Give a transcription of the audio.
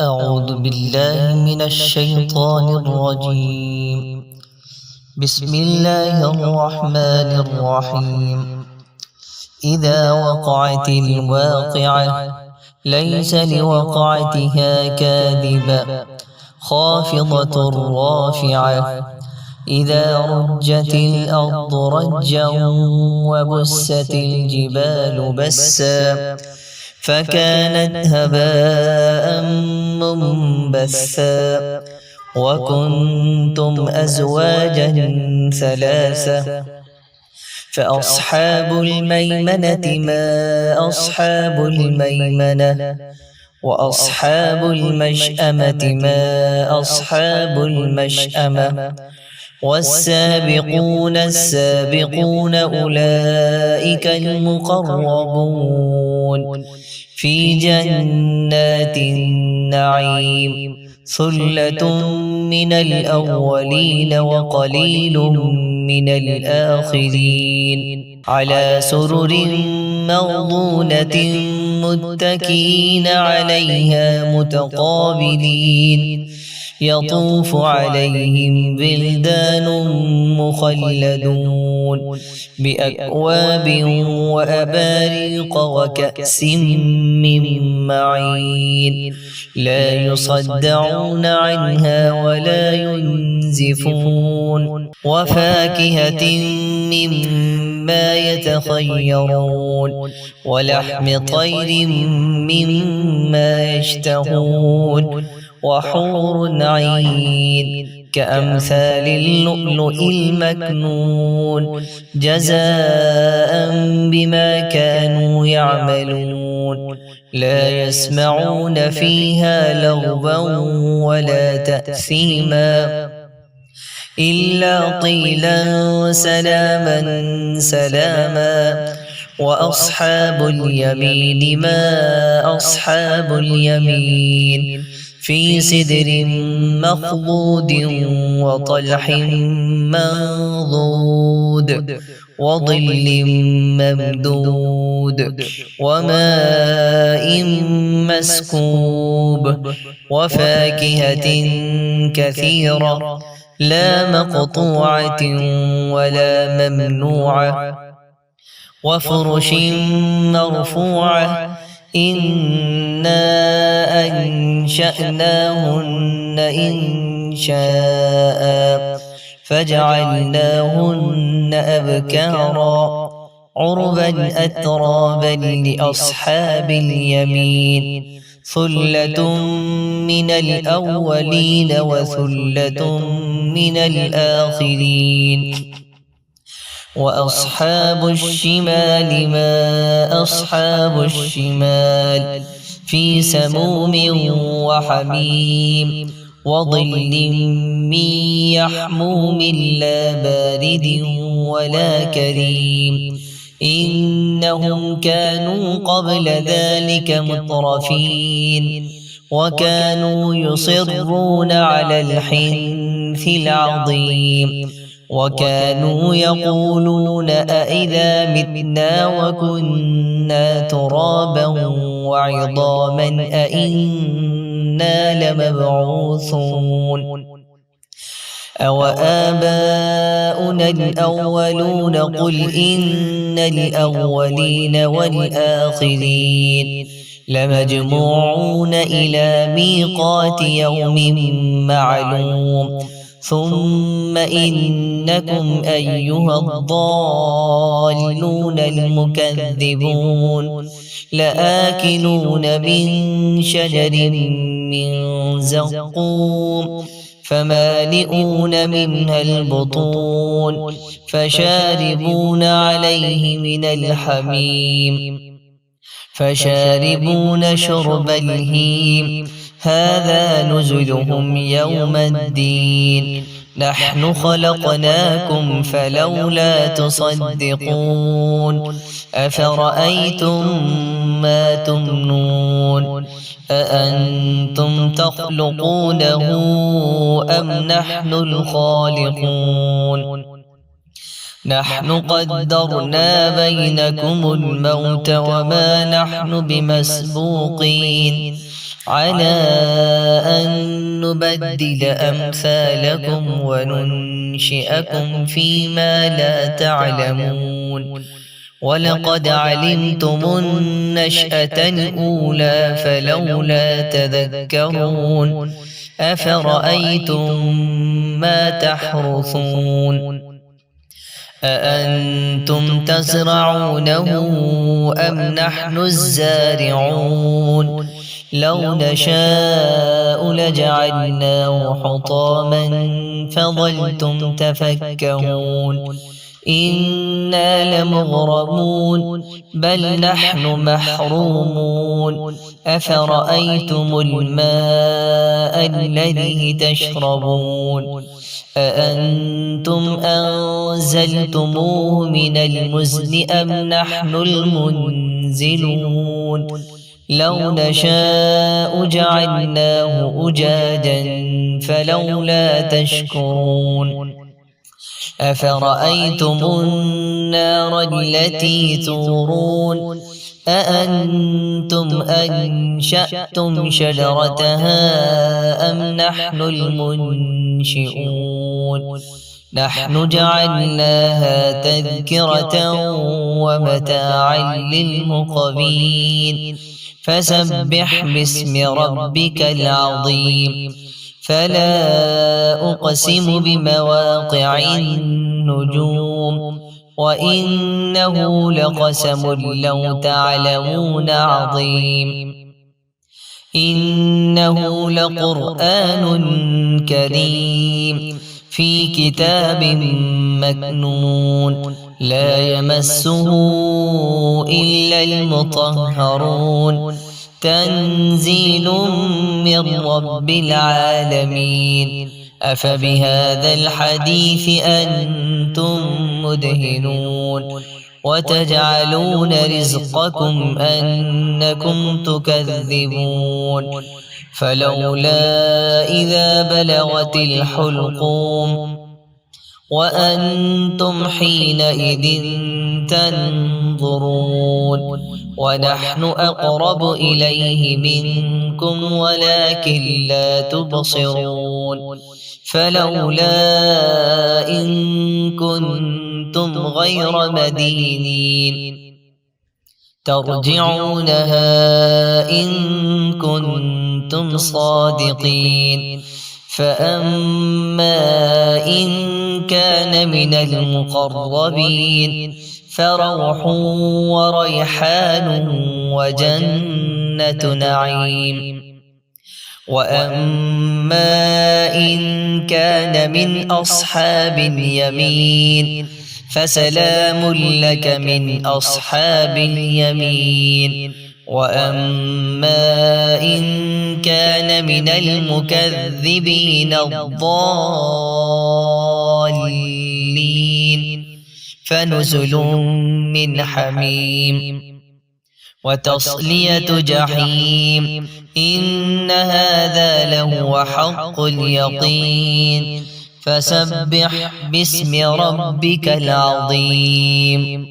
أعوذ بالله من الشيطان الرجيم. بسم الله الرحمن الرحيم. إذا وقعت الواقعة ليس لوقعتها كاذبة خافضة رافعة إذا رجت الأرض رجا وبست الجبال بسا فكانت هباء منبثا وكنتم أزواجا ثلاثة فأصحاب الميمنة ما أصحاب الميمنة وأصحاب المشأمة ما أصحاب المشأمة والسابقون السابقون أولئك المقربون في جنات النعيم ثلة من الأولين وقليل من الآخرين على سرر موضونة متكئين عليها متقابلين يطوف عليهم بلدان مخلدون بأكواب وأباريق وكأس من معين لا يصدعون عنها ولا ينزفون وفاكهة مما يتخيرون ولحم طير مما يشتهون وحور عين كأمثال اللؤلؤ المكنون جزاء بما كانوا يعملون لا يسمعون فيها لغوا ولا تأثيما إلا قيلا سلاما سلاما وأصحاب اليمين ما أصحاب اليمين في سدر مخضود وطلح منضود وظل ممدود وماء مسكوب وفاكهة كثيرة لا مقطوعة ولا ممنوعة وفرش مرفوعة إنا أنشأناهن إنشاء فجعلناهن أبكارا عربا أترابا لأصحاب اليمين ثلة من الأولين وثلة من الآخرين وأصحاب الشمال ما أصحاب الشمال في سموم وحميم وظل من يحموم لا بارد ولا كريم إنهم كانوا قبل ذلك مترفين وكانوا يصرون على الحنث العظيم وكانوا يقولون أئذا متنا وكنا ترابا وعظاما أئنا لمبعوثون أوآباؤنا الأولون قل إن الأولين والآخرين لمجموعون إلى ميقات يوم معلوم ثم إنكم أيها الضالون المكذبون لآكلون من شجر من زقوم فمالئون منها البطون فشاربون عليه من الحميم فشاربون شرب الهيم هذا نزلهم يوم الدين نحن خلقناكم فلولا تصدقون أفرأيتم ما تمنون أأنتم تخلقونه أم نحن الخالقون نحن قدرنا بينكم الموت وما نحن بمسبوقين على أن نبدل أمثالكم وننشئكم فيما لا تعلمون ولقد علمتم النشأة الأولى فلولا تذكرون أفرأيتم ما تحرثون أأنتم تزرعونه أم نحن الزارعون لو نشاء لجعلناه حطاما فظلتم تفكهون إنا لمغرمون بل نحن محرومون أفرأيتم الماء الذي تشربون أأنتم أنزلتموه من المزن أم نحن المنزلون لو نشاء جعلناه أجاجا فلولا تشكرون أفرأيتم النار التي تورون أأنتم أنشأتم شجرتها أم نحن المنشئون نحن جعلناها تذكرة ومتاعا للمقوين فسبح باسم ربك العظيم فلا أقسم بمواقع النجوم وإنه لقسم لو تعلمون عظيم إنه لقرآن كريم في كتاب مكنون لا يمسه إلا المطهرون تنزيل من رب العالمين أفبهذا الحديث أنتم مدهنون وتجعلون رزقكم أنكم تكذبون فلولا إذا بلغت الحلقوم وأنتم حينئذ تنظرون ونحن أقرب إليه منكم ولكن لا تبصرون فلولا إن كنتم غير مدينين ترجعونها إن كنتم صادقين فأما إن كان من المقربين فروح وريحان وجنة نعيم وأما إن كان من أصحاب اليمين فسلام لك من أصحاب اليمين وأما إن كان من المكذبين الضالين فنزل من حميم وتصلية جحيم إن هذا لهو حق اليقين فسبح باسم ربك العظيم.